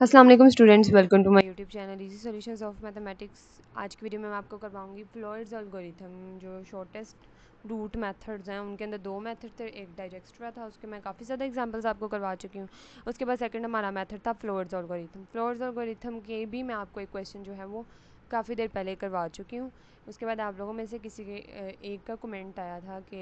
अस्सलाम वालेकुम students, welcome to my YouTube channel easy solutions of mathematics. आज की वीडियो में मैं आपको करवाऊंगी फ्लोइड्स एल्गोरिथम। जो शॉर्टेस्ट रूट मेथड्स हैं उनके अंदर दो मेथड थे, एक डाइजेक्स्ट्रा था, उसके मैं काफ़ी ज़्यादा एग्जांपल्स आपको करवा चुकी हूँ। उसके बाद सेकंड हमारा मेथड था फ्लोइड्स एल्गोरिथम। फ्लोइड्स एल्गोरिथम के भी मैं आपको एक क्वेश्चन जो है वो काफ़ी देर पहले करवा चुकी हूँ। उसके बाद आप लोगों में से किसी के एक का कमेंट आया था कि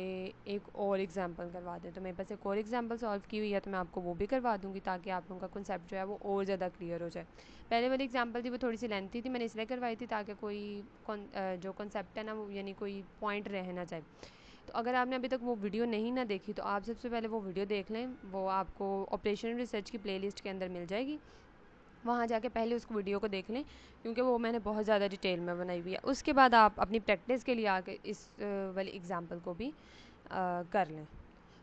एक और एग्जांपल करवा दें, तो मेरे पास एक और एग्जांपल सॉल्व की हुई है, तो मैं आपको वो भी करवा दूँगी ताकि आप लोगों का कॉन्सेप्ट जो है वो और ज़्यादा क्लियर हो जाए। पहले वाली एग्जांपल थी वो थोड़ी सी लेंथी थी, मैंने इसलिए करवाई थी ताकि कोई जो कॉन्सेप्ट है ना वो यानी कोई पॉइंट रह ना जाए। तो अगर आपने अभी तक वो वीडियो नहीं ना देखी तो आप सबसे पहले वो वीडियो देख लें, वो आपको ऑपरेशन रिसर्च की प्लेलिस्ट के अंदर मिल जाएगी। वहाँ जाके पहले उस वीडियो को देख लें क्योंकि वो मैंने बहुत ज़्यादा डिटेल में बनाई हुई है। उसके बाद आप अपनी प्रैक्टिस के लिए आके इस वाली एग्जांपल को भी कर लें।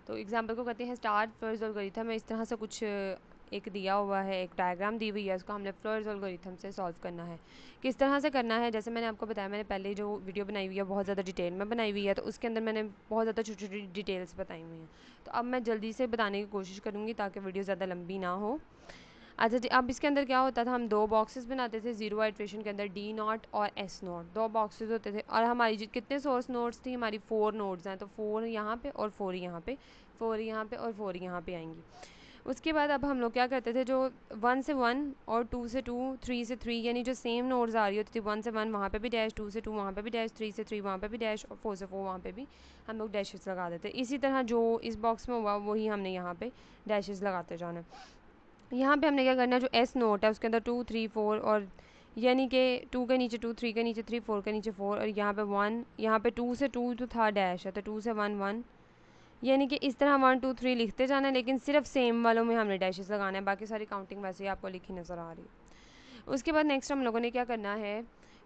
तो एग्जांपल को कहते हैं स्टार फ्लोइड्स एल्गोरिथम में इस तरह से कुछ एक दिया हुआ है, एक डायग्राम दी हुई है, उसको हमने फ्लोइड्स एल्गोरिथम से सॉल्व करना है। किस तरह से करना है, जैसे मैंने आपको बताया, मैंने पहले जो वीडियो बनाई हुई है बहुत ज़्यादा डिटेल में बनाई हुई है, तो उसके अंदर मैंने बहुत ज़्यादा छोटी छोटी डिटेल्स बताई हुई हैं। तो अब मैं जल्दी से बताने की कोशिश करूँगी ताकि वीडियो ज़्यादा लंबी ना हो। अच्छा जी, अब इसके अंदर क्या होता था, हम दो बॉक्सेस बनाते थे जीरो आइट्रेशन के अंदर, डी नॉट और एस नॉट, दो बॉक्सेस होते थे। और हमारी कितने सोर्स नोड्स थी, हमारी 4 नोड्स हैं, तो 4 यहाँ पे और 4 यहाँ पे, 4 यहाँ पे और 4 यहाँ पे आएंगी। उसके बाद अब हम लोग क्या करते थे, जो 1 से 1 और 2 से 2, 3 से 3, यानी जो सेम नोड्स आ रही होती थी, 1 से 1 वहाँ पे भी डैश, 2 से 2 वहाँ पे भी डैश, 3 से 3 वहाँ पे भी डैश और 4 से 4 वहाँ पे भी हम लोग डैशेस लगा देते। इसी तरह जो इस बॉक्स में हुआ वही हमने यहाँ पे डैशेस लगाते जाना। यहाँ पे हमने क्या करना है, जो एस नोट है उसके अंदर 2 3 4 और यानी कि 2 के नीचे 2, 3 के नीचे 3, 4 के नीचे 4 और यहाँ पे 1, यहाँ पे 2 से 2 तो था डैश है, तो 2 से 1 1, यानी कि इस तरह 1 2 3 लिखते जाना है, लेकिन सिर्फ सेम वालों में हमने डैशेस लगाना है, बाकी सारी काउंटिंग वैसे ही आपको लिखी नज़र आ रही है। उसके बाद नेक्स्ट हम लोगों ने क्या करना है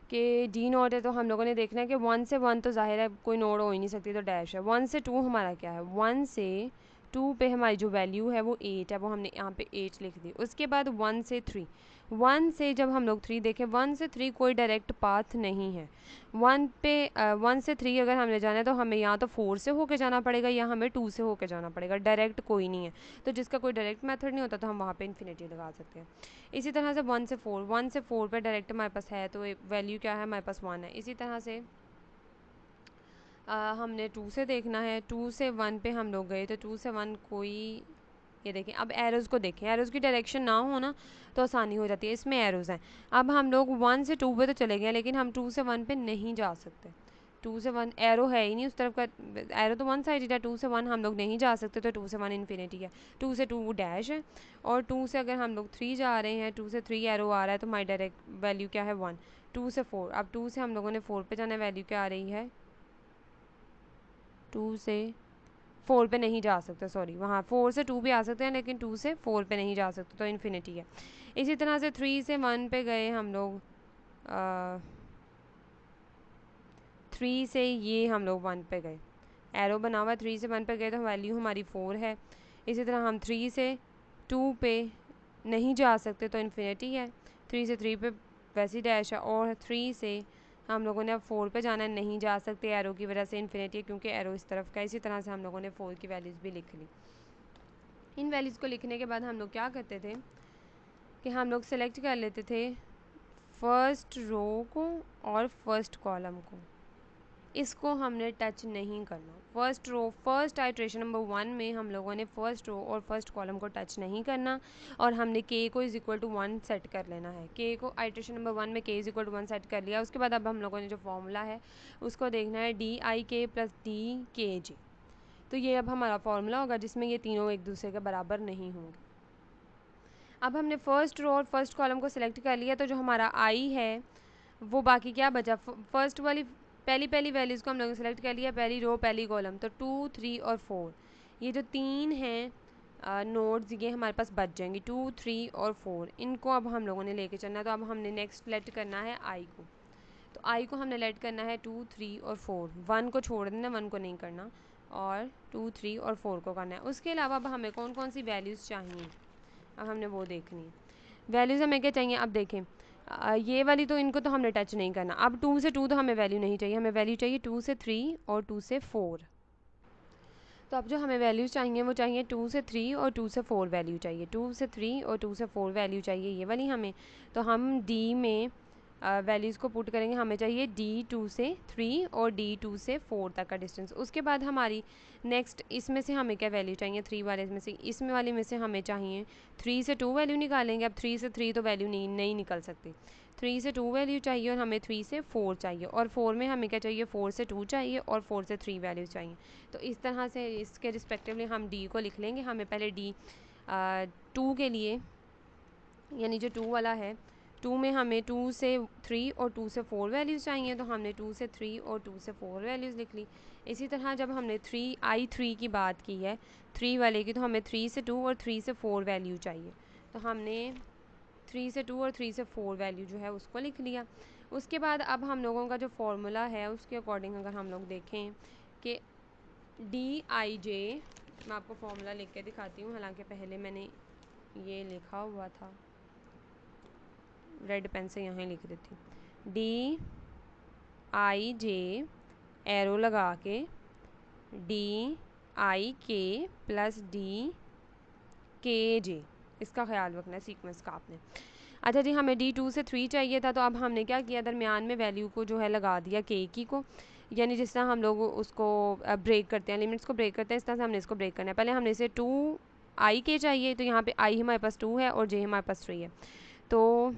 कि डी नोट है, तो हम लोगों ने देखना है कि 1 से 1 तो जाहिर है कोई नोड हो ही नहीं सकती, तो डैश है। 1 से 2 हमारा क्या है, 1 से 2 पे हमारी जो वैल्यू है वो 8 है, वो हमने यहाँ पे 8 लिख दी। उसके बाद 1 से 3, 1 से जब हम लोग 3 देखें, 1 से 3 कोई डायरेक्ट पाथ नहीं है। 1 से 3 अगर हमने जाना है तो हमें यहाँ तो 4 से होके जाना पड़ेगा या हमें 2 से होके जाना पड़ेगा, डायरेक्ट कोई नहीं है। तो जिसका कोई डायरेक्ट मेथड नहीं होता तो हम वहाँ पे इन्फिनिटी लगा सकते हैं। इसी तरह से 1 से 4 पे डायरेक्ट हमारे पास है, तो वैल्यू क्या है, हमारे पास 1 है। इसी तरह से हमने 2 से देखना है, 2 से 1 पे हम लोग गए तो 2 से 1 कोई, ये देखें, अब एरोज़ को देखें, एरोज़ की डायरेक्शन ना हो ना तो आसानी हो जाती है, इसमें एरोज़ हैं। अब हम लोग 1 से 2 पे तो चले गए, लेकिन हम 2 से 1 पे नहीं जा सकते। 2 से 1 एरो है ही नहीं उस तरफ का, एरो तो वन साइडेड है, 2 से 1 हम लोग नहीं जा सकते, तो 2 से 1 इन्फिनिटी है, 2 से 2 डैश है। और 2 से अगर हम लोग 3 जा रहे हैं, 2 से 3 एरो आ रहा है, तो हमारी डायरेक्ट वैल्यू क्या है 1। 2 से 4, अब 2 से हम लोगों ने 4 पे जाना है, वैल्यू क्या आ रही है, 2 से 4 पे नहीं जा सकते, सॉरी, वहाँ 4 से 2 भी आ सकते हैं लेकिन 2 से 4 पे नहीं जा सकते, तो इन्फिनिटी है। इसी तरह से 3 से 1 पे गए हम लोग, 3 से ये हम लोग 1 पे गए, एरो बना हुआ है, 3 से 1 पे गए तो वैल्यू हमारी 4 है। इसी तरह हम 3 से 2 पे नहीं जा सकते तो इन्फिनिटी है, 3 से 3 पे वैसी डैश है। और 3 से हम लोगों ने अब 4 पे जाना है, नहीं जा सकते एरो की वजह से, इन्फिनिटी है क्योंकि एरो इस तरफ का। इसी तरह से हम लोगों ने 4 की वैल्यूज़ भी लिख ली। इन वैल्यूज़ को लिखने के बाद हम लोग क्या करते थे कि हम लोग सेलेक्ट कर लेते थे फर्स्ट रो को और फर्स्ट कॉलम को, इसको हमने टच नहीं करना। First row, first iteration number 1 में हम लोगों ने फर्स्ट रो और फर्स्ट कॉलम को टच नहीं करना, और हमने के को इज इक्वल टू 1 सेट कर लेना है। के को आइट्रेशन नंबर 1 में के इज इक्वल टू 1 सेट कर लिया। उसके बाद अब हम लोगों ने जो फॉर्मूला है उसको देखना है, डी आई के प्लस डी के जे। तो ये अब हमारा फॉर्मूला होगा जिसमें ये तीनों एक दूसरे के बराबर नहीं होंगे। अब हमने फर्स्ट रो और फर्स्ट कॉलम को सिलेक्ट कर लिया, तो जो हमारा आई है वो बाकी क्या बचा, फर्स्ट वाली पहली पहली वैल्यूज़ को हम लोगों ने सेलेक्ट कर लिया, पहली रो पहली कॉलम, तो 2 3 और 4, ये जो तीन हैं नोड्स ये हमारे पास बच जाएंगी, 2 3 और 4, इनको अब हम लोगों ने लेके चलना है। तो अब हमने नेक्स्ट लेट करना है आई को, तो आई को हमने लेट करना है 2 3 और 4, 1 को छोड़ देना, 1 को नहीं करना, और 2 3 और 4 को करना है। उसके अलावा अब हमें कौन कौन सी वैल्यूज़ चाहिए, अब हमने वो देखनी है। वैल्यूज़ हमें क्या चाहिए, अब देखें, ये वाली तो इनको तो हमने टच नहीं करना। अब 2 से 2 तो हमें वैल्यू नहीं चाहिए, हमें वैल्यू चाहिए 2 से 3 और 2 से 4। तो अब जो हमें वैल्यूज़ चाहिए वो चाहिए 2 से 3 और 2 से 4 वैल्यू चाहिए, 2 से 3 और 2 से 4 वैल्यू चाहिए ये वाली हमें। तो हम डी में वैल्यूज़ को पुट करेंगे, हमें चाहिए डी 2 से 3 और डी 2 से 4 तक का डिस्टेंस। उसके बाद हमारी नेक्स्ट इसमें से हमें क्या वैल्यू चाहिए, 3 वाले में से, इसमें वाले में से हमें चाहिए 3 से 2 वैल्यू निकालेंगे। अब 3 से 3 तो वैल्यू नहीं निकल सकती, 3 से 2 वैल्यू चाहिए और हमें 3 से 4 चाहिए, और 4 में हमें क्या चाहिए, 4 से 2 चाहिए और 4 से 3 वैल्यू चाहिए। तो इस तरह से इसके रिस्पेक्टिवली हम डी को लिख लेंगे। हमें पहले डी 2 के लिए, यानी जो 2 वाला है, 2 में हमें 2 से 3 और 2 से 4 वैल्यूज़ चाहिए, तो हमने 2 से 3 और 2 से 4 वैल्यूज़ लिख ली। इसी तरह जब हमने 3 की बात की है, 3 वाले की, तो हमें 3 से 2 और 3 से 4 वैल्यू चाहिए। तो हमने 3 से 2 और 3 से 4 वैल्यू जो है उसको लिख लिया। उसके बाद अब हम लोगों का जो फॉर्मूला है उसके अकॉर्डिंग अगर हम लोग देखें कि डी आई जे, मैं आपको फॉर्मूला लिख के दिखाती हूँ, हालांकि पहले मैंने ये लिखा हुआ था, रेड पेन से यहाँ लिख देती हूँ, डी आई जे एरो लगा के डी आई के प्लस डी के जे, इसका ख्याल रखना है सीक्वेंस का आपने। अच्छा जी, हमें डी 2 से 3 चाहिए था, तो अब हमने क्या किया, दरमियान में वैल्यू को जो है लगा दिया के की को, यानी जिस तरह हम लोग उसको ब्रेक करते हैं, लिमिट्स को ब्रेक करते हैं, इस तरह से हमने इसको ब्रेक करना है। पहले हमने इसे 2 आई के चाहिए, तो यहाँ पे आई हमारे पास 2 है और जे हमारे पास 3 है। तो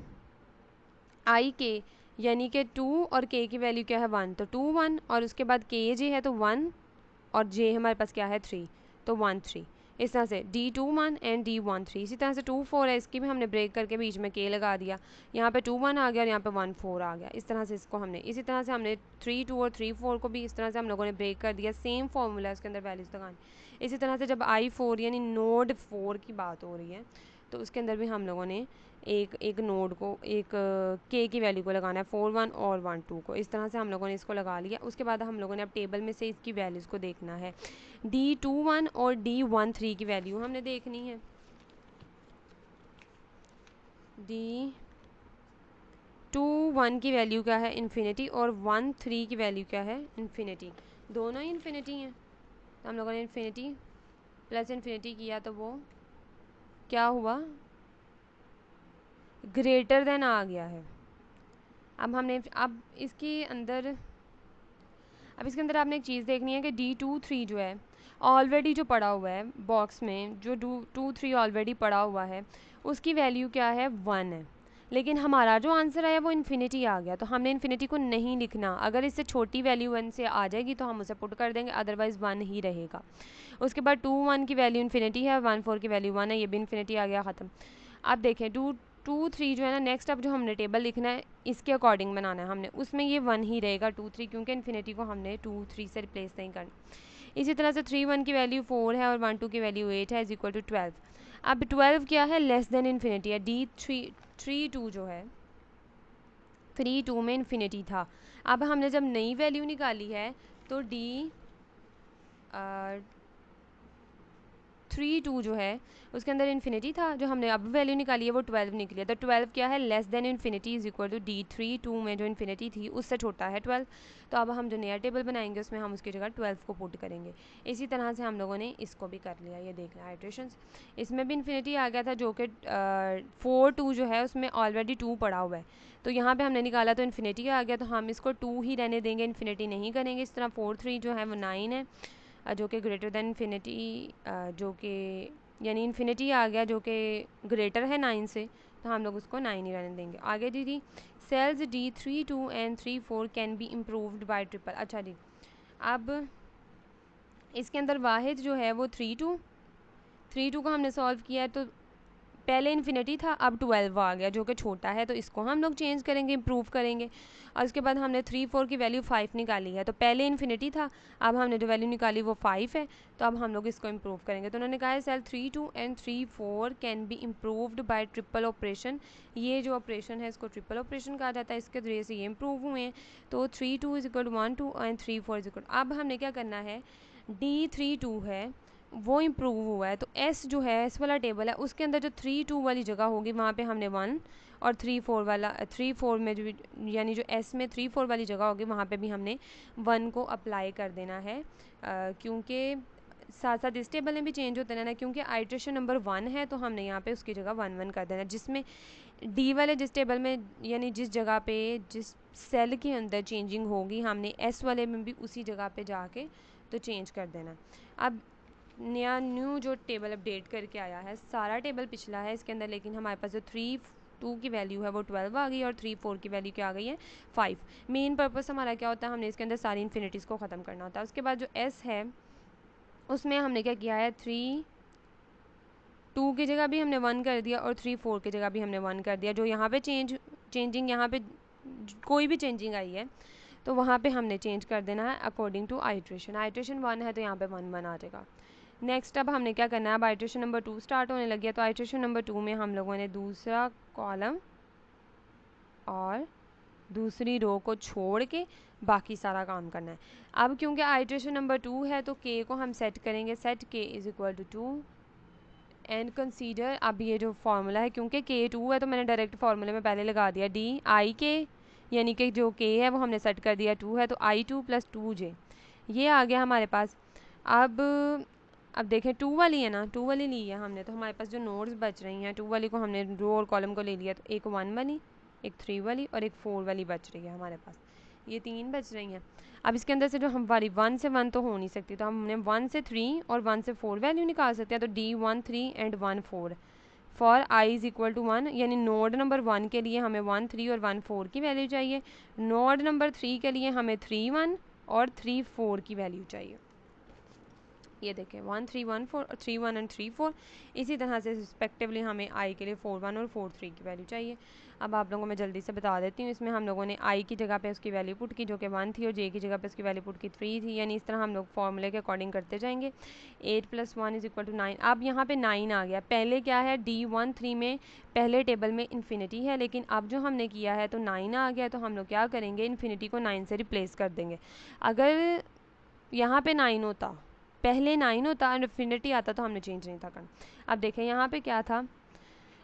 आई के यानी कि 2 और के की वैल्यू क्या है 1, तो 2 1, और उसके बाद के जे है तो 1, और जे हमारे पास क्या है 3, तो 1 3। इस तरह से डी 2 1 एंड डी 1 3। इसी तरह से 2 4 है, इसकी भी हमने ब्रेक करके बीच में के लगा दिया, यहाँ पे 2 1 आ गया और यहाँ पे 1 4 आ गया। इस तरह से इसको हमने, इसी तरह से हमने 3 2 और 3 4 को भी इस तरह से हम लोगों ने ब्रेक कर दिया। सेम फॉर्मूला उसके अंदर वैल्यूज़ लगानी। इसी तरह से जब आई 4 यानी नोड 4 की बात हो रही है, तो उसके अंदर भी हम लोगों ने एक नोड को, एक के की वैल्यू को लगाना है, 4 1 और 1 2 को। इस तरह से हम लोगों ने इसको लगा लिया। उसके बाद हम लोगों ने अब टेबल में से इसकी वैल्यूज़ को देखना है। डी 2 1 और डी 1 3 की वैल्यू हमने देखनी है। डी 2 1 की वैल्यू क्या है, इन्फिनिटी, और 1 3 की वैल्यू क्या है, इन्फिनिटी। दोनों ही इन्फिनिटी हैं, तो हम लोगों ने इन्फिनिटी प्लस इन्फिनिटी किया, तो वो क्या हुआ, ग्रेटर देन आ गया है। अब इसके अंदर आपने एक चीज़ देखनी है कि डी 2 3 जो है ऑलरेडी जो पड़ा हुआ है बॉक्स में, जो 2 3 ऑलरेडी पड़ा हुआ है, उसकी वैल्यू क्या है 1 है, लेकिन हमारा जो आंसर आया वो इन्फिनिटी आ गया, तो हमने इन्फिनिटी को नहीं लिखना। अगर इससे छोटी वैल्यू 1 से आ जाएगी तो हम उसे पुट कर देंगे, अदरवाइज़ 1 ही रहेगा। उसके बाद 2 1 की वैल्यू इन्फिनिटी है, 1 4 की वैल्यू 1 है, ये भी इन्फिनिटी आ गया, ख़त्म। अब देखें 2 2 3 जो है ना, नेक्स्ट अब जो हमने टेबल लिखना है इसके अकॉर्डिंग बनाना है हमने, उसमें ये 1 ही रहेगा 2 3, क्योंकि इन्फिनिटी को हमने 2 3 से रिप्लेस नहीं करना। इसी तरह से 3 1 की वैल्यू 4 है और 1 2 की वैल्यू 8 है, इज इक्वल टू 12। अब 12 क्या है, लेस देन इन्फिनिटी है। डी 3 2 जो है, 3 2 में इन्फिनिटी था। अब हमने जब नई वैल्यू निकाली है तो डी 3 2 जो है उसके अंदर इन्फिनिटी था, जो हमने अब वैल्यू निकाली है वो 12 निकली है। तो 12 क्या है, less than infinity is equal to D 3 2 में जो इन्फिनिटी थी उससे छोटा है 12। तो अब हम जो नया टेबल बनाएंगे उसमें हम उसकी जगह 12 को पुट करेंगे। इसी तरह से हम लोगों ने इसको भी कर लिया, ये देखना आइट्रेशंस। इसमें भी इन्फिनिटी आ गया था, जो कि 4 2 जो है उसमें ऑलरेडी 2 पड़ा हुआ है, तो यहाँ पे हमने निकाला तो इन्फिनिटी आ गया, तो हम इसको 2 ही रहने देंगे, इन्फिनिटी नहीं करेंगे। इस तरह 4 3 जो है वो 9 है, जो कि ग्रेटर दैन इन्फिनिटी, जो कि यानी इन्फिनिटी आ गया जो कि ग्रेटर है 9 से, तो हम लोग उसको 9 ही रहने देंगे। आगे दीदी, cells D 3 2 and 3 4 can be improved by triple. अच्छा जी, अब इसके अंदर वाहिद जो है वो 3 2 का हमने सॉल्व किया है, तो पहले इन्फिनिटी था, अब 12 आ गया जो कि छोटा है, तो इसको हम लोग चेंज करेंगे, इम्प्रूव करेंगे। और उसके बाद हमने 3 4 की वैल्यू 5 निकाली है, तो पहले इन्फिनिटी था, अब हमने जो वैल्यू निकाली वो 5 है, तो अब हम लोग इसको इम्प्रूव करेंगे। तो उन्होंने कहा है cell 3 2 and 3 4 can be improved by triple operation. ये जो ऑपरेशन है इसको ट्रिपल ऑपरेशन कहा जाता है, इसके जरिए से ये इम्प्रूव हुए हैं। तो 3 2 is equal to 1 2 and 3 4 is equal. अब हमने क्या करना है, डी 3 2 है वो इम्प्रूव हुआ है, तो एस जो है एस वाला टेबल है उसके अंदर जो 3 2 वाली जगह होगी वहाँ पे हमने 1, और 3 4 वाला 3 4 में जो, यानी जो एस में 3 4 वाली जगह होगी वहाँ पे भी हमने 1 को अप्लाई कर देना है, क्योंकि साथ साथ इस टेबल में भी चेंज होते रहना, क्योंकि आइट्रेशन नंबर 1 है तो हमने यहाँ पे उसकी जगह 1 1 कर देना, जिसमें डी वाले जिस टेबल में यानी जिस जगह पे जिस सेल के अंदर चेंजिंग होगी हमने एस वाले में भी उसी जगह पे जाके तो चेंज कर देना। अब न्यू जो टेबल अपडेट करके आया है, सारा टेबल पिछला है इसके अंदर, लेकिन हमारे पास जो 3 2 की वैल्यू है वो 12 आ गई और 3 4 की वैल्यू क्या आ गई है 5। मेन पर्पस हमारा क्या होता है, हमने इसके अंदर सारी इन्फिनिटीज़ को ख़त्म करना होता है। उसके बाद जो एस है उसमें हमने क्या किया है, 3 2 की जगह भी हमने 1 कर दिया और 3 4 की जगह भी हमने 1 कर दिया। जो यहाँ पे चेंजिंग यहाँ पे कोई भी चेंजिंग आई है तो वहाँ पे हमने चेंज कर देना है अकॉर्डिंग टू आइट्रेशन। आइट्रेशन 1 है तो यहाँ पे 1 1 आ जाएगा। नेक्स्ट अब हमने क्या करना है, अब आइट्रेशन नंबर 2 स्टार्ट होने लग गया, तो आइट्रेशन नंबर 2 में हम लोगों ने दूसरा कॉलम और दूसरी रो को छोड़ के बाकी सारा काम करना है। अब क्योंकि आइट्रेशन नंबर 2 है तो के को हम सेट करेंगे, set K is equal to 2 and consider. अब ये जो फार्मूला है, क्योंकि के 2 है तो मैंने डायरेक्ट फार्मूले में पहले लगा दिया डी आई के, यानी कि जो के है वो हमने सेट कर दिया 2 है तो i2 + 2j ये आ गया हमारे पास। अब देखें 2 वाली है ना, 2 वाली ली है हमने, तो हमारे पास जो नोड्स बच रही हैं 2 वाली को हमने रो और कॉलम को ले लिया, तो एक 1 वाली, एक 3 वाली और एक 4 वाली बच रही है हमारे पास, ये 3 बच रही हैं। अब इसके अंदर से जो हमारी 1 से 1 तो हो नहीं सकती, तो हमने 1 से 3 और 1 से 4 वैल्यू निकाल सकते हैं। तो D 1 3 and 1 4 for i is equal to 1, यानी नोड नंबर 1 के लिए हमें 1 3 और 1 4 की वैल्यू चाहिए, नोड नंबर 3 के लिए हमें 3 1 और 3 4 की वैल्यू चाहिए। ये देखें 1 3 1 4 और 3 1 एंड 3 4, इसी तरह से रिस्पेक्टिवली हमें i के लिए 4 1 और 4 3 की वैल्यू चाहिए। अब आप लोगों को मैं जल्दी से बता देती हूँ, इसमें हम लोगों ने i की जगह पे उसकी वैल्यू पुट की जो कि 1 थी और j की जगह पे उसकी वैल्यू पुट की 3 थी, यानी इस तरह हम लोग फॉर्मूले के अकॉर्डिंग करते जाएंगे। 8 + 1 इज इक्वल टू 9। अब यहाँ पे 9 आ गया, पहले क्या है D 1 3 में पहले टेबल में इन्फिनिटी है, लेकिन अब जो हमने किया है तो 9 आ गया, तो हम लोग क्या करेंगे, इन्फिनिटी को 9 से रिप्लेस कर देंगे। अगर यहाँ पे 9 होता, पहले 9 होता और इन्फिनिटी आता तो हमने चेंज नहीं था करना। अब देखें यहाँ पे क्या था,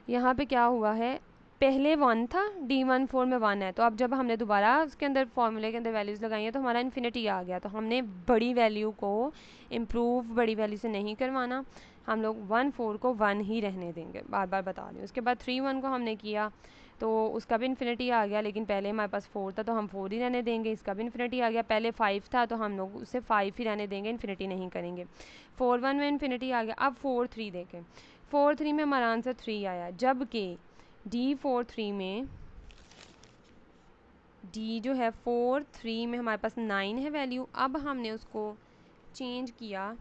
यहाँ पे क्या हुआ है, पहले 1 था, D 1 4 में 1 है, तो अब जब हमने दोबारा उसके अंदर फॉर्मूले के अंदर वैल्यूज़ लगाई हैं तो हमारा इन्फिनिटी आ गया। तो हमने बड़ी वैल्यू को इम्प्रूव बड़ी वैल्यू से नहीं करवाना, हम लोग 1 4 को 1 ही रहने देंगे, बार बार बता रही हूँ। उसके बाद 3 1 को हमने किया तो उसका भी इन्फिनिटी आ गया, लेकिन पहले हमारे पास 4 था तो हम 4 ही रहने देंगे, इसका भी इन्फिनिटी आ गया। पहले 5 था तो हम लोग उसे 5 ही रहने देंगे, इन्फिनिटी नहीं करेंगे। 4 1 में इन्फिनिटी आ गया। अब 4 3 देखें, 4 3 में हमारा आंसर 3 आया, जबकि D 4 3 में D जो है 4 3 में हमारे पास 9 है वैल्यू। अब हमने उसको चेंज किया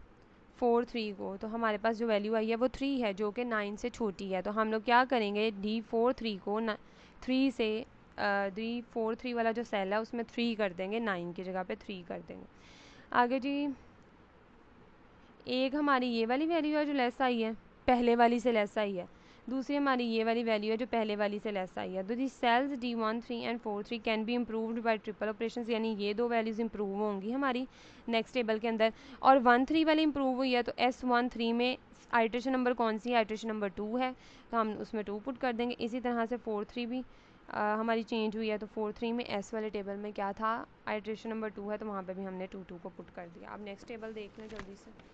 4 3 को, तो हमारे पास जो वैल्यू आई है वो 3 है, जो कि 9 से छोटी है। तो हम लोग क्या करेंगे, D 4 3 को 3 से D 4 3 वाला जो सेल है उसमें 3 कर देंगे, 9 की जगह पे 3 कर देंगे। आगे जी, एक हमारी ये वाली वैल्यू है जो लेस आई है, पहले वाली से लेस आई है, दूसरी हमारी ये वाली वैल्यू है जो पहले वाली से लेस आई है। तो the cells D 1 3 and 4 3 can be improved by triple operation, यानी ये दो वैल्यूज़ इंप्रूव होंगी हमारी नेक्स्ट टेबल के अंदर। और 1 3 वाली इंप्रूव हुई है तो S 1 3 में आइट्रेशन नंबर कौन सी है, आइट्रेशन नंबर 2 है, तो हम उसमें 2 पुट कर देंगे। इसी तरह से 4 3 भी हमारी चेंज हुई है, तो 4 3 में S वाले टेबल में क्या था, आइट्रेशन नंबर 2 है, तो वहाँ पर भी हमने 2 2 को पुट कर दिया। अब नेक्स्ट टेबल देख लें जल्दी से।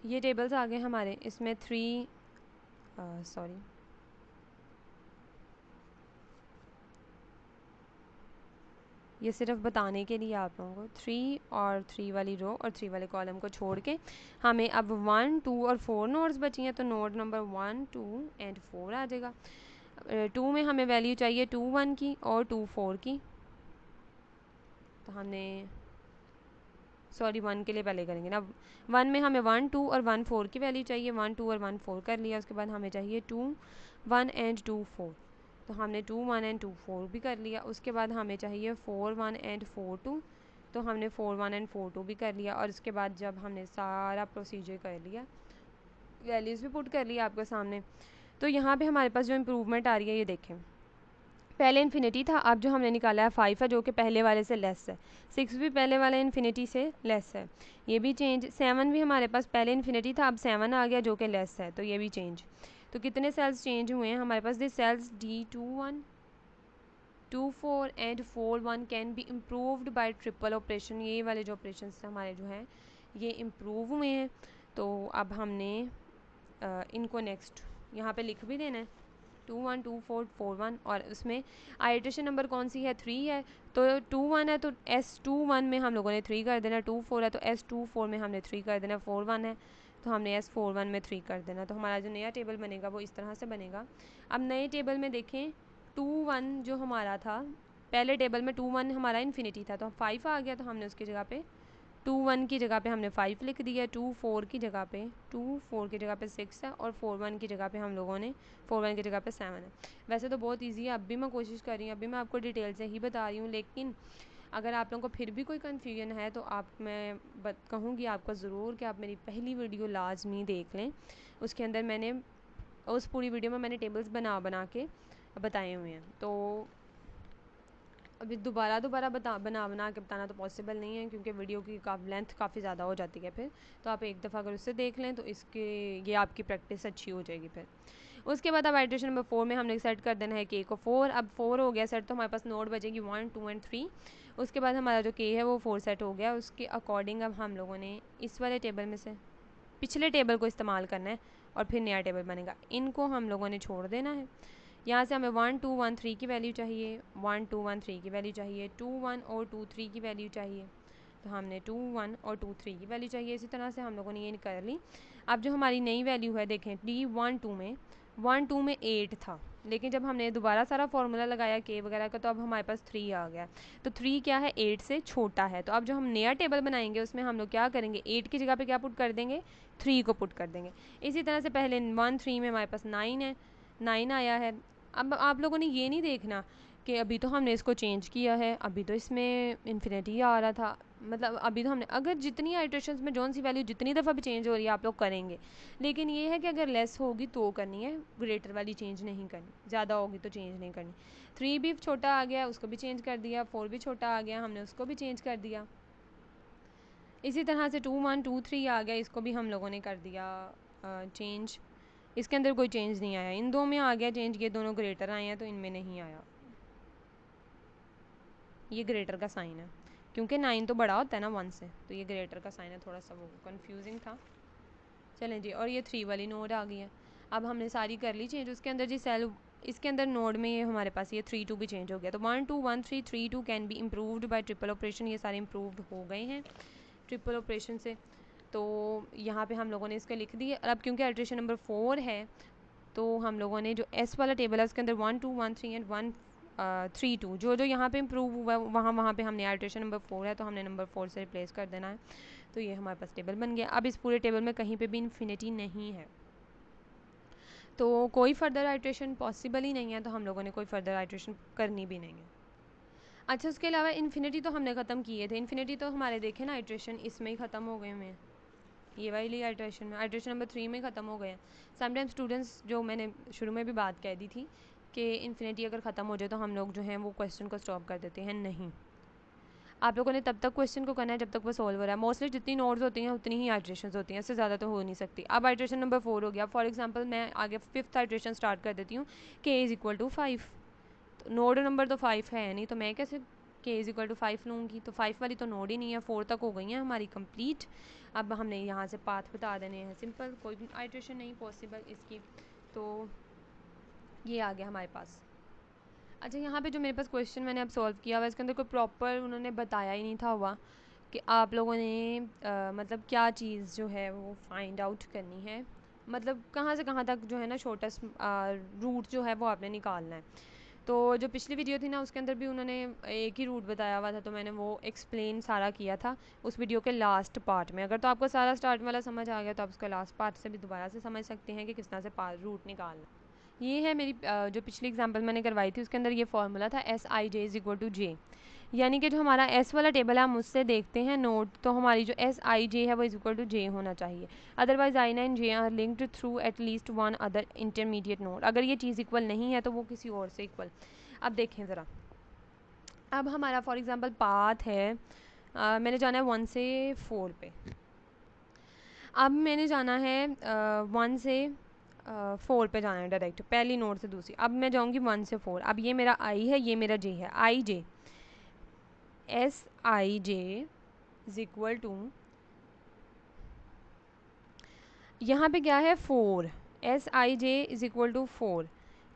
ये टेबल्स आ गए हमारे, इसमें 3 सॉरी ये सिर्फ बताने के लिए आप लोगों को 3 और 3 वाली रो और 3 वाले कॉलम को छोड़ के हमें अब 1 2 और 4 नोड्स बची हैं, तो नोड नंबर 1 2 एंड 4 आ जाएगा। 2 में हमें वैल्यू चाहिए 2 1 की और 2 4 की, तो हमने सॉरी 1 के लिए पहले करेंगे ना, 1 में हमें 1 2 और 1 4 की वैल्यू चाहिए, 1 2 और 1 4 कर लिया। उसके बाद हमें चाहिए 2 1 एंड 2 4, तो हमने 2 1 एंड 2 4 भी कर लिया। उसके बाद हमें चाहिए 4 1 एंड 4 2, तो हमने 4 1 एंड 4 2 भी कर लिया। और उसके बाद जब हमने सारा प्रोसीजर कर लिया, वैल्यूज़ भी पुट कर लिया आपके सामने, तो यहाँ पे हमारे पास जो इम्प्रूवमेंट आ रही है ये देखें, पहले इन्फिनिटी था, अब जो हमने निकाला है 5 है जो कि पहले वाले से लेस है, 6 भी पहले वाले इन्फिनिटी से लेस है, ये भी चेंज। 7 भी हमारे पास पहले इन्फिनिटी था, अब 7 आ गया जो कि लेस है, तो ये भी चेंज। तो कितने सेल्स चेंज हुए हैं हमारे पास, this cells D 2 1 24 and 41 can be improved by triple operation. ये वाले जो ऑपरेशन हमारे जो हैं ये इम्प्रूव हुए हैं। तो अब हमने इनको नेक्स्ट यहाँ पे लिख भी देना है 2 1 2 4 4 1 और उसमें आइट्रेशन नंबर कौन सी है 3 है। तो 2 1 है तो S21 में हम लोगों ने 3 कर देना, 2 4 है तो S24 में हमने 3 कर देना, 4 1 है तो हमने S41 में 3 कर देना। तो हमारा जो नया टेबल बनेगा वो इस तरह से बनेगा। अब नए टेबल में देखें 2 1 जो हमारा था पहले टेबल में 2 1 हमारा इन्फिनिटी था तो 5 आ गया तो हमने उसकी जगह पे 2 1 की जगह पे हमने 5 लिख दिया, 2 4 की जगह पे 6 है और 4 1 की जगह पे हम लोगों ने 4 1 की जगह पे 7 है। वैसे तो बहुत इजी है, अब भी मैं कोशिश कर रही हूँ, अभी मैं आपको डिटेल से ही बता रही हूँ, लेकिन अगर आप लोगों को फिर भी कोई कन्फ्यूजन है तो मैं कहूँगी आपको ज़रूर कि आप मेरी पहली वीडियो लाजमी देख लें। उसके अंदर मैंने उस पूरी वीडियो में मैंने टेबल्स बना के बताए हुए हैं। तो अभी दोबारा बना के बताना तो पॉसिबल नहीं है क्योंकि वीडियो की लेंथ काफ़ी ज़्यादा हो जाती है फिर। तो आप एक दफ़ा अगर उससे देख लें तो ये आपकी प्रैक्टिस अच्छी हो जाएगी फिर। उसके बाद अब आइट्रेशन नंबर 4 में हमने सेट कर देना है के को 4। अब 4 हो गया सेट तो हमारे पास नोड बचेगी 1 2 एंड 3। उसके बाद हमारा जो के है वो 4 सेट हो गया। उसके अकॉर्डिंग अब हम लोगों ने इस वाले टेबल में से पिछले टेबल को इस्तेमाल करना है और फिर नया टेबल बनेगा। इनको हम लोगों ने छोड़ देना है। यहाँ से हमें 1 2 1 3 की वैल्यू चाहिए, 1 2 1 3 की वैल्यू चाहिए, 2 1 और 2 3 की वैल्यू चाहिए। तो हमने 2 1 और 2 3 की वैल्यू चाहिए। इसी तरह से हम लोगों ने ये कर ली। अब जो हमारी नई वैल्यू है देखें डी 1 2 में 8 था, लेकिन जब हमने दोबारा सारा फार्मूला लगाया के वगैरह का तो अब हमारे पास 3 आ गया। तो 3 क्या है 8 से छोटा है। तो अब जो हम नया टेबल बनाएंगे उसमें हम लोग क्या करेंगे 8 की जगह पे क्या पुट कर देंगे 3 को पुट कर देंगे। इसी तरह से पहले 1 3 में हमारे पास 9 है, 9 आया है। अब आप लोगों ने ये नहीं देखना कि अभी तो हमने इसको चेंज किया है, अभी तो इसमें इन्फिनिटी आ रहा था, मतलब अभी तो हमने अगर जितनी आइट्रेशंस में जौन सी वैल्यू जितनी दफ़ा भी चेंज हो रही है आप लोग करेंगे, लेकिन ये है कि अगर लेस होगी तो करनी है, ग्रेटर वाली चेंज नहीं करनी, ज़्यादा होगी तो चेंज नहीं करनी। 3 भी छोटा आ गया उसको भी चेंज कर दिया, 4 भी छोटा आ गया हमने उसको भी चेंज कर दिया। इसी तरह से 2 1 2 3 आ गया, इसको भी हम लोगों ने कर दिया चेंज। इसके अंदर कोई चेंज नहीं आया, इन दो में आ गया चेंज, ये दोनों ग्रेटर आए हैं तो इनमें नहीं आया। ये ग्रेटर का साइन है क्योंकि 9 तो बड़ा होता है ना 1 से, तो ये ग्रेटर का साइन है, थोड़ा सा वो कंफ्यूजिंग था। चलें जी, और ये 3 वाली नोड आ गई है। अब हमने सारी कर ली चेंज। उसके अंदर जी सेल इसके अंदर नोड में ये हमारे पास ये 3 2 भी चेंज हो गया। तो 1 2 1 3 3 2 can be improved by triple operation. ये सारे इम्प्रूव्ड हो गए हैं ट्रिपल ऑपरेशन से। तो यहाँ पे हम लोगों ने इसके लिख दिए। अब क्योंकि आइट्रेशन नंबर 4 है तो हम लोगों ने जो एस वाला टेबल है उसके अंदर 1 2 1 3 एंड 1 3 2 जो जो यहाँ पे इम्प्रूव हुआ है वहाँ पे हमने आइट्रेशन नंबर 4 है तो हमने नंबर 4 से रिप्लेस कर देना है। तो ये हमारे पास टेबल बन गया। अब इस पूरे टेबल में कहीं पे भी इन्फिनिटी नहीं है तो कोई फर्दर आइट्रेशन पॉसिबल ही नहीं है, तो हम लोगों ने कोई फर्दर आइट्रेशन करनी भी नहीं है। अच्छा, उसके अलावा इन्फिनिटी तो हमने ख़त्म किए थे। इन्फिनिटी तो हमारे देखें ना आइट्रेशन इसमें ही ख़त्म हो गए हुए हैं, ये वाली आइट्रेशन में, आइट्रेशन नंबर 3 में ख़त्म हो गए हैं। समटाइम स्टूडेंट्स जो मैंने शुरू में भी बात कह दी थी कि इन्फिनिटी अगर ख़त्म हो जाए तो हम लोग जो हैं वो क्वेश्चन को स्टॉप कर देते हैं। नहीं, आप लोगों ने तब तक क्वेश्चन को करना है जब तक वो सॉल्व हो रहा है। मोस्टली जितनी नोट्स होती हैं उतनी ही आइट्रेशंस होती हैं, इससे ज़्यादा तो हो नहीं सकती। अब आइट्रेशन नंबर 4 हो गया। फॉर एग्जांपल मैं आगे 5th आइट्रेशन स्टार्ट कर देती हूँ के इज़ इक्वल टू 5। तो नोड नंबर तो 5 है नहीं तो मैं कैसे के इज़ इक्वल टू 5 लूँगी। तो 5 वाली तो नोड ही नहीं है, 4 तक हो गई हैं हमारी कंप्लीट। अब हमने यहाँ से पाथ बता देने हैं, सिंपल, कोई भी आइट्रेशन नहीं पॉसिबल इसकी। तो ये आ गया हमारे पास। अच्छा, यहाँ पे जो मेरे पास क्वेश्चन मैंने अब सॉल्व किया हुआ है इसके अंदर कोई प्रॉपर उन्होंने बताया ही नहीं था हुआ कि आप लोगों ने मतलब क्या चीज़ जो है वो फाइंड आउट करनी है, मतलब कहाँ से कहाँ तक जो है ना शॉर्टेस्ट रूट जो है वो आपने निकालना है। तो जो पिछली वीडियो थी ना उसके अंदर भी उन्होंने एक ही रूट बताया हुआ था तो मैंने वो एक्सप्लेन सारा किया था उस वीडियो के लास्ट पार्ट में। अगर तो आपको सारा स्टार्ट वाला समझ आ गया तो आप उसका लास्ट पार्ट से भी दोबारा से समझ सकते हैं कि किस तरह से रूट निकालना। ये है मेरी जो पिछली एग्जांपल मैंने करवाई थी उसके अंदर ये फार्मूला था SI J is equal to J, यानी कि जो हमारा S वाला टेबल है हम उससे देखते हैं नोट, तो हमारी जो SI J है वो इज इक्वल टू J होना चाहिए। Otherwise I and J are linked through at least one other intermediate node. अगर ये चीज़ इक्वल नहीं है तो वो किसी और से इक्वल। अब देखें ज़रा, अब हमारा फॉर एग्ज़ाम्पल पाथ है, मैंने जाना है 1 से 4 पे। अब मैंने जाना है 1 से 4 पे जाना है डायरेक्ट, पहली नोड से दूसरी। अब मैं जाऊँगी 1 से 4। अब ये मेरा आई है, ये मेरा जे है। I J, S I J is equal to, यहाँ पे क्या है 4, S I J is equal to 4,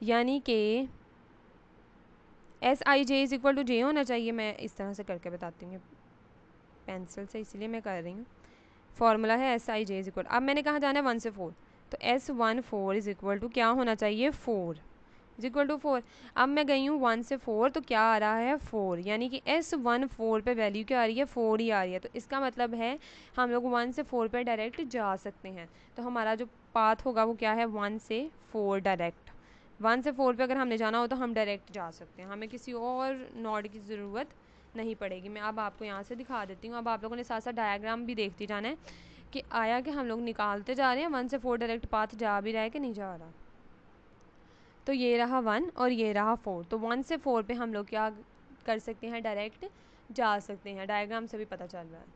यानी कि S I J is equal to J होना चाहिए। मैं इस तरह से करके बताती हूँ पेंसिल से, इसलिए मैं कर रही हूँ। फॉर्मूला है S I J is equal, अब मैंने कहाँ जाना है 1 से 4, तो S14 इज इक्वल टू क्या होना चाहिए 4 इज इक्वल टू 4। अब मैं गई हूँ 1 से 4, तो क्या आ रहा है 4, यानी कि S14 पे वैल्यू क्या आ रही है 4 ही आ रही है। तो इसका मतलब है हम लोग 1 से 4 पे डायरेक्ट जा सकते हैं। तो हमारा जो पाथ होगा वो क्या है 1 से 4 डायरेक्ट। 1 से 4 पे अगर हमने जाना हो तो हम डायरेक्ट जा सकते हैं, हमें किसी और नोड की ज़रूरत नहीं पड़ेगी। मैं अब आपको यहाँ से दिखा देती हूँ। अब आप लोगों ने साथ साथ डायग्राम भी देखती जाना है कि आया कि हम लोग निकालते जा रहे हैं 1 से 4 डायरेक्ट पाथ जा भी रहा है कि नहीं जा रहा। तो ये रहा 1 और ये रहा 4। तो 1 से 4 पे हम लोग क्या कर सकते हैं, डायरेक्ट जा सकते हैं। डायग्राम से भी पता चल रहा है।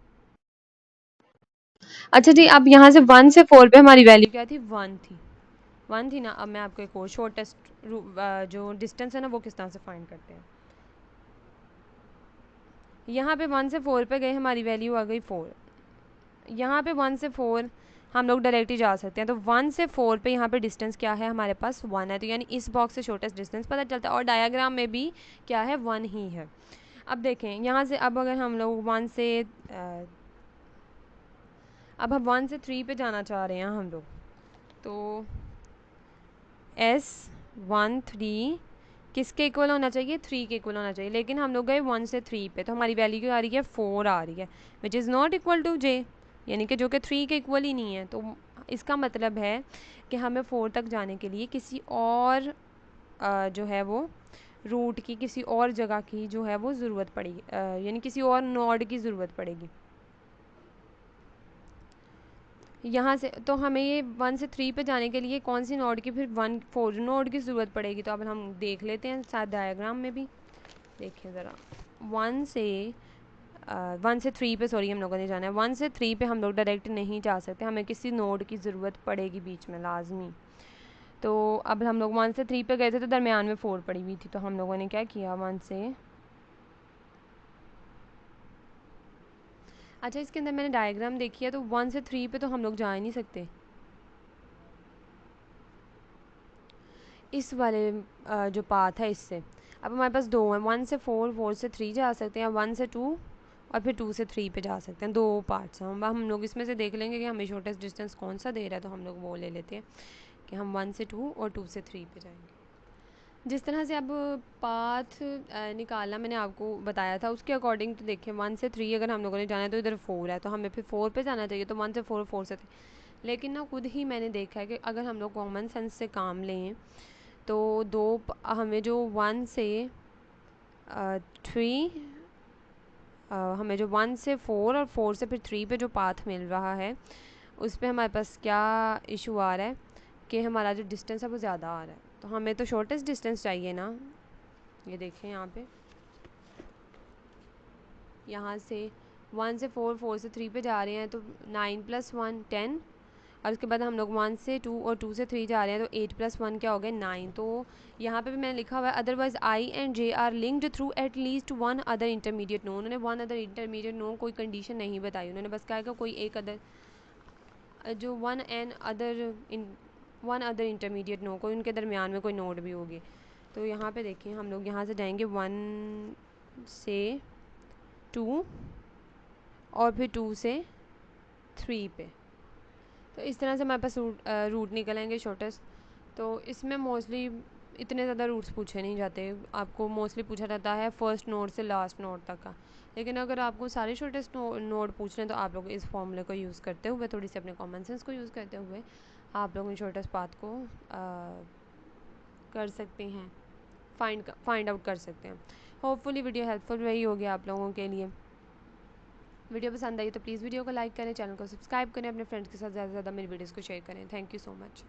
अच्छा जी, अब यहाँ से 1 से 4 पे हमारी वैल्यू क्या थी 1 थी ना। अब मैं आपको एक और शॉर्टेस्ट जो डिस्टेंस है ना वो किस तरह से फाइंड करते हैं। यहाँ पे 1 से 4 पे गए, हमारी वैल्यू आ गई 4। यहाँ पे 1 से 4 हम लोग डायरेक्ट ही जा सकते हैं। तो 1 से 4 पे यहाँ पे डिस्टेंस क्या है हमारे पास 1 है, तो यानी इस बॉक्स से शॉर्टेस्ट डिस्टेंस पता चलता है। और डायग्राम में भी क्या है 1 ही है। अब देखें यहाँ से, अब अगर हम लोग 1 से अब हम 1 से 3 पे जाना चाह रहे हैं हम लोग, तो S13 किसके इक्वल होना चाहिए 3 के इक्वल होना चाहिए। लेकिन हम लोग गए 1 से 3 पे, तो हमारी वैल्यू क्या आ रही है 4 आ रही है, which is not equal to J, यानी कि जो कि 3 के इक्वल ही नहीं है। तो इसका मतलब है कि हमें 4 तक जाने के लिए किसी और जो है वो रूट की, किसी और जगह की जो है वो ज़रूरत पड़ेगी, यानी किसी और नोड की ज़रूरत पड़ेगी। यहाँ से तो हमें ये 1 से 3 पे जाने के लिए कौन सी नोड की, फिर 1 4 नोड की ज़रूरत पड़ेगी। तो अब हम देख लेते हैं साथ डायग्राम में भी। देखिए ज़रा, 1 से 3 पे सॉरी हम लोगों ने जाना है। 1 से 3 पे हम लोग डायरेक्ट नहीं जा सकते, हमें किसी नोड की ज़रूरत पड़ेगी बीच में लाजमी। तो अब हम लोग 1 से 3 पे गए थे तो दरमियान में 4 पड़ी हुई थी, तो हम लोगों ने क्या किया 1 से, अच्छा इसके अंदर मैंने डायग्राम देखी है, तो 1 से 3 पे तो हम लोग जा ही नहीं सकते। इस वाले जो पाथ है इससे, अब हमारे पास दो हैं, 1 से 4, 4 से 3 जा सकते हैं, 1 से 2 और फिर 2 से 3 पे जा सकते हैं। दो पार्ट्स हैं। हम लोग इसमें से देख लेंगे कि हमें शॉर्टेस्ट डिस्टेंस कौन सा दे रहा है, तो हम लोग वो ले लेते हैं कि हम 1 से 2 और 2 से 3 पे जाएंगे। जिस तरह से अब पाथ निकालना मैंने आपको बताया था, उसके अकॉर्डिंग तो देखिए 1 से 3 अगर हम लोगों ने जाना है तो इधर 4 है, तो हमें फिर 4 पे जाना चाहिए। तो 1 से 4, 4 से 3, लेकिन ना खुद ही मैंने देखा है कि अगर हम लोग कॉमन सेंस से काम लें तो हमें जो 1 से 3 हमें जो 1 से 4 और 4 से फिर 3 पे जो पाथ मिल रहा है, उस पर हमारे पास क्या इशू आ रहा है कि हमारा जो डिस्टेंस है वो ज़्यादा आ रहा है। तो हमें तो शॉर्टेस्ट डिस्टेंस चाहिए ना। ये देखें यहाँ से 1 से 4, 4 से 3 पे जा रहे हैं, तो 9 + 1 10, और उसके बाद हम लोग 1 से 2 और 2 से 3 जा रहे हैं, तो 8 + 1 क्या हो गया 9। तो यहाँ पे भी मैंने लिखा हुआ है otherwise I and J are linked through at least 1 other intermediate node. उन्होंने 1 अदर इंटरमीडिएट नो कोई कंडीशन नहीं बताई, उन्होंने बस कहा कि कोई एक अदर जो 1 अदर इंटरमीडिएट नो, कोई उनके दरमियान में कोई नोड भी होगी। तो यहाँ पे देखिए हम लोग यहाँ से जाएंगे 1 से 2 और फिर 2 से 3 पे। तो इस तरह से हमारे पास रूट निकलेंगे शॉर्टेस्ट। तो इसमें मोस्टली इतने ज़्यादा रूट्स पूछे नहीं जाते, आपको मोस्टली पूछा जाता है फर्स्ट नोड से लास्ट नोड तक का। लेकिन अगर आपको सारे शॉर्टेस्ट नोड पूछ रहे हैं तो आप लोग इस फॉर्मूले को यूज़ करते हुए, थोड़ी सी अपने कॉमन सेंस को यूज़ करते हुए, आप लोग इन शॉर्टेस्ट पाथ को कर सकते हैं, फाइंड आउट कर सकते हैं। होपफुली वीडियो हेल्पफुल रही होगी आप लोगों के लिए। वीडियो पसंद आई तो प्लीज़ वीडियो को लाइक करें, चैनल को सब्सक्राइब करें, अपने फ्रेंड्स के साथ ज़्यादा से ज़्यादा मेरी वीडियोज़ को शेयर करें। Thank you so much.